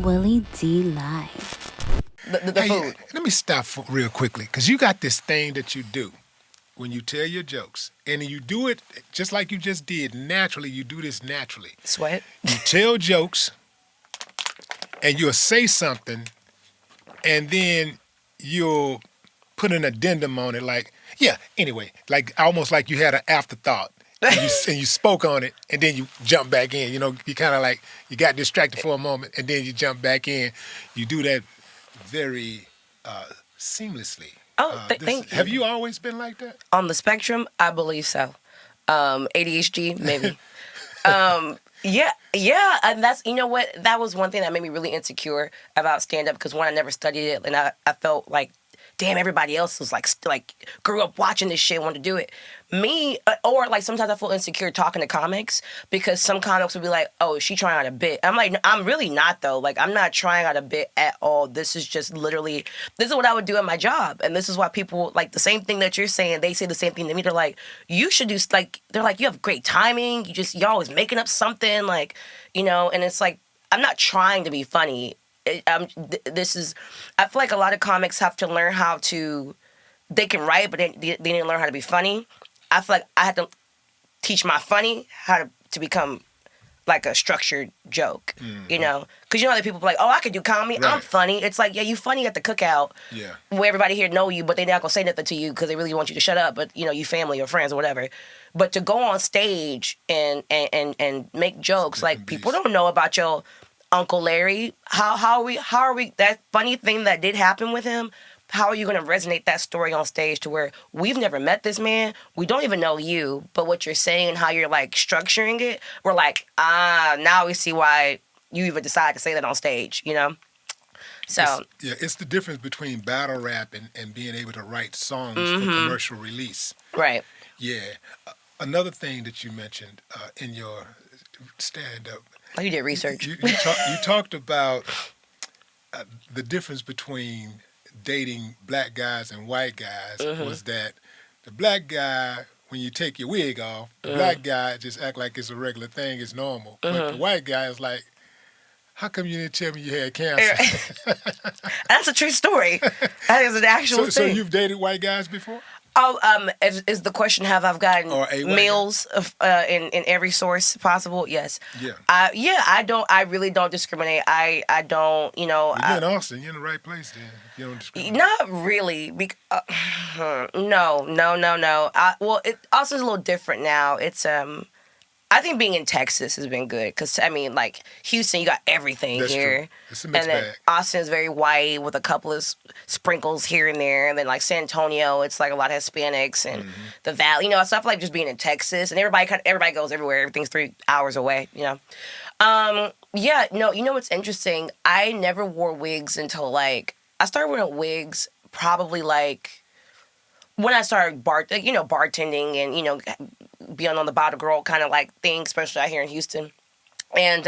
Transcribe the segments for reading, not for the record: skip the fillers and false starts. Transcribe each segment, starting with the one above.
Willie D Live. The food. Let me stop real quickly, because you got this thing that you do when you tell your jokes, and you do it just like you just did naturally. You do this naturally. Sweat. You tell jokes, and you'll say something, and then you'll put an addendum on it, like, yeah, anyway, like almost like you had an afterthought. And you spoke on it, and then you jump back in. You know, you kind of like, you got distracted for a moment, and then you jump back in. You do that very seamlessly. Oh, thank you. Have you always been like that? On the spectrum, I believe so. ADHD, maybe. Yeah, and that's, you know what, that was one thing that made me really insecure about stand-up, because one, I never studied it, and I felt like, damn, everybody else was like grew up watching this shit, wanted to do it. Me, or like sometimes I feel insecure talking to comics, because some comics would be like, oh, is she trying out a bit? I'm like, no, I'm really not, though. Like, I'm not trying out a bit at all. This is just literally, this is what I would do at my job. And this is why people, like, the same thing that you're saying, they say the same thing to me. They're like, you should do, like, they're like, you have great timing. You're always making up something, like, you know, and it's like, I'm not trying to be funny. I feel like a lot of comics have to learn how to, they can write, but they didn't learn how to be funny. I feel like I had to teach my funny how to become like a structured joke, you know? Because you know that people are like, oh, I could do comedy, right. I'm funny. It's like, yeah, you funny at the cookout, where everybody here know you, but they're not going to say nothing to you because they really want you to shut up, but, you know, you family or friends or whatever. But to go on stage and make jokes, like, people don't know about your Uncle Larry. How are we, that funny thing that did happen with him, how are you going to resonate that story on stage to where we've never met this man, we don't even know you, but what you're saying and how you're, like, structuring it, we're like, now we see why you even decided to say that on stage, you know? So it's the difference between battle rap and being able to write songs for commercial release. Right. Yeah. Another thing that you mentioned in your stand-up. Oh, you did research. You talked about the difference between dating black guys and white guys was that the black guy, when you take your wig off, the black guy just act like it's a regular thing, it's normal. But the white guy is like, how come you didn't tell me you had cancer? That's a true story. That is an actual thing. So you've dated white guys before? Oh, is the question, have I gotten meals in every source possible? Yes. Yeah. I really don't discriminate. I don't, you know. You're in Austin. You're in the right place then. You don't discriminate. Not really. No. Austin's a little different now. It's, I think being in Texas has been good because, I mean, like, Houston, you got everything That's here. True. It's a mixed and then bag. Austin is very white with a couple of sprinkles here and there. And then, like, San Antonio, it's, like, a lot of Hispanics and the Valley. You know, stuff like just being in Texas. And everybody goes everywhere. Everything's 3 hours away, you know. You know what's interesting? I never wore wigs until, like, I started wearing wigs probably, like, when I started bartending and, you know, being on the bottle girl kind of like thing, especially out here in Houston. And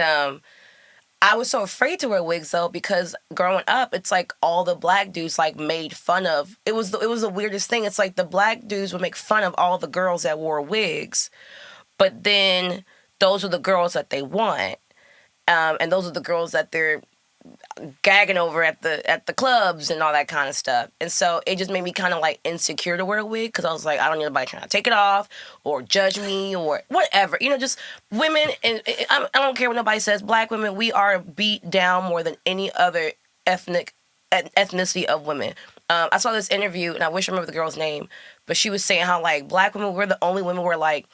I was so afraid to wear wigs though, because growing up, it's like all the black dudes like made fun of. It was the weirdest thing. It's like the black dudes would make fun of all the girls that wore wigs, but then those are the girls that they want, and those are the girls that they're gagging over at the clubs and all that kind of stuff. And so it just made me kind of like insecure to wear a wig, because I was like, I don't need anybody trying to take it off or judge me or whatever. You know, just women, and I don't care what nobody says, black women, we are beat down more than any other ethnicity of women. I saw this interview, and I wish I remember the girl's name, but she was saying how, like, black women, we're the only women where, like,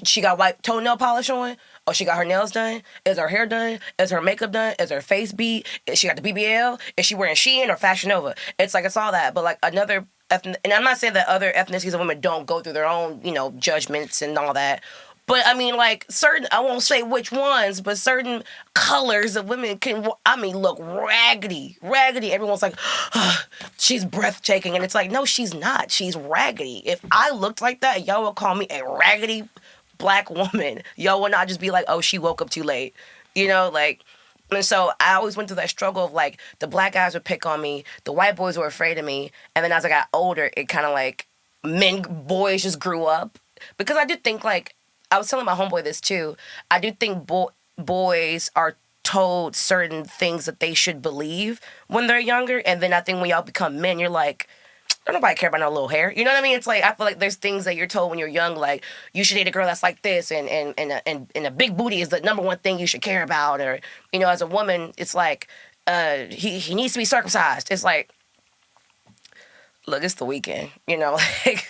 she got white toenail polish on, or she got her nails done, is her hair done, is her makeup done, is her face beat, is she got the BBL, is she wearing Shein or Fashion Nova? It's like, it's all that. But like another, and I'm not saying that other ethnicities of women don't go through their own, you know, judgments and all that. But I mean, like, certain, I won't say which ones, but certain colors of women can, I mean, look raggedy. Everyone's like, oh, she's breathtaking. And it's like, no, she's not. She's raggedy. If I looked like that, y'all would call me a raggedy black woman. Y'all would not just be like, oh, she woke up too late. You know, like, and so I always went through that struggle of, like, the black guys would pick on me, the white boys were afraid of me. And then as I got older, it kind of like, boys just grew up. Because I did think, like, I was telling my homeboy this too. I do think boys are told certain things that they should believe when they're younger, and then I think when y'all become men, you're like, don't nobody care about no little hair. You know what I mean? It's like, I feel like there's things that you're told when you're young, like you should date a girl that's like this, and a big booty is the number one thing you should care about, or as a woman, it's like he needs to be circumcised. It's like, look, it's the weekend, like